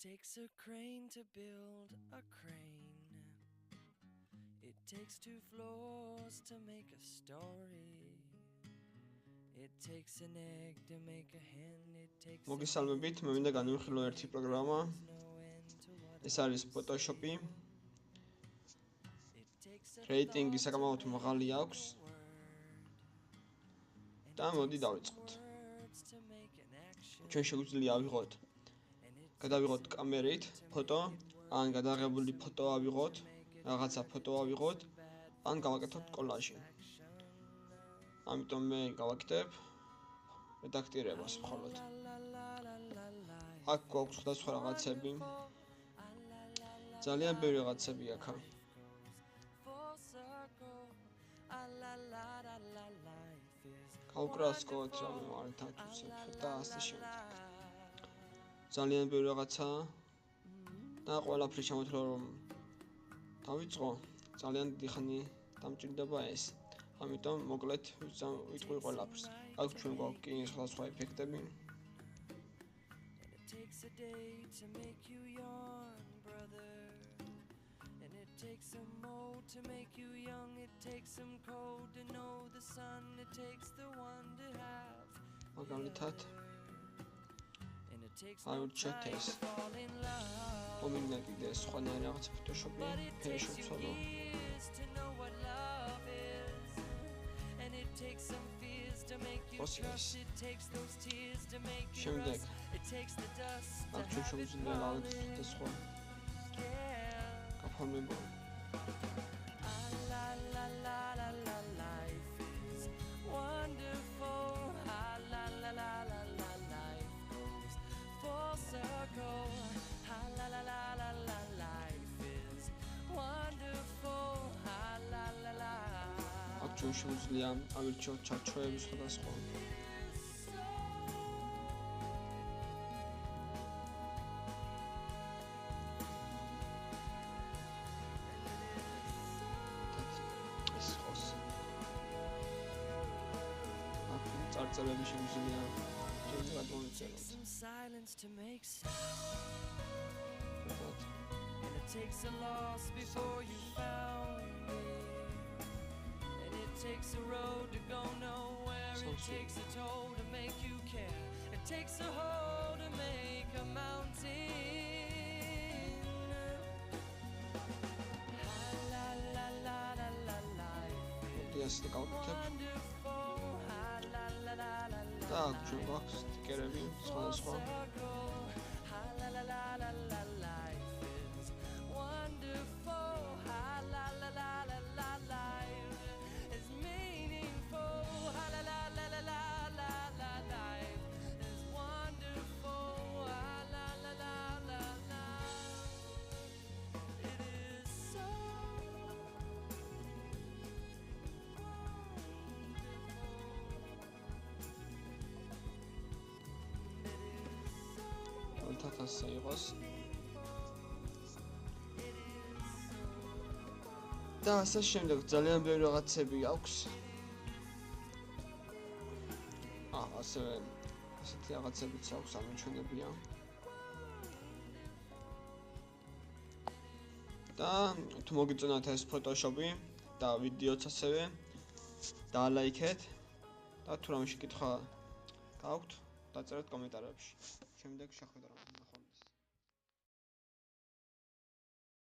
takes a crane to build a crane. It takes 2 floors to make a story. It takes an egg to make a hen. It takes მოგესალმებით, მე მინდა განვიხილო ერთი პროგრამა. ეს არის Photoshop-ი. რეიტინგი საკმაოდ მაღალი აქვს. და მოდი დავიწყოთ. ჩვენ შეგვიძლია ავიღოთ გადავიღოთ კამერით ფოტო, ან გადაღებული ფოტო ავიღოთ, რაღაცა ფოტო ავიღოთ, ან გავაკეთოთ კოლაჟი. ამიტომ მე გავაკეთებ რედაქტირებას მხოლოდ. აქ გვაქვს სხვადასხვა რაღაცები. ძალიან ბევრი რაღაცები აქა. გავკრასკოთ რამე მართან უცებ და ასე შემდეგ. ძალიან ბევრი რაღაცაა და ყველაფერი შემოთვლა რომ დავიწყო, ძალიან დიდი ხანი დამჭირდება ეს. ამიტომ მოკლედ ვიტყვი ყველაფერს. აქ ჩვენ გვაქვს კი სხვადასხვა ეფექტები. Takes some mold to make you young. It takes some cold to know the sun. It takes the one to have. And it takes no time to fall in love. But it takes you years to know what love is. And it takes some fears to make you trust. It takes those tears to make you rust. It takes the dust to have it falling. Formula. La la la la la, life is wonderful. La la la la la, life goes full circle. La la la la la, life is wonderful. La la la. Actually, შეგვიძლია ავირჩიოთ ჩარჩოები სხვადასხვა. წარწერები შეგვიძლია ჯერ გადმოვიწეროთ. And it takes a loss before you found me. And it takes a road to go nowhere. It takes a toll to make you care. It takes a hole to make a mountain. La la la la la, life is wonderful. და ჩვენ გვაქვს სტიკერები სხვადასხვა. თათასა იყოს და ასე შემდეგ ძალიან ბევრი რაღაცები აქვს. ასევე ასეთი რაღაცებიც აქვს ამოჩენებია. და თუ მოგიწონათ ეს Photoshop-ი და ვიდეოც ასევე დალაიქეთ და თუ რამე შეკითხვა გაქვთ, დაწერეთ კომენტარებში. შემდეგ შეხვედრა.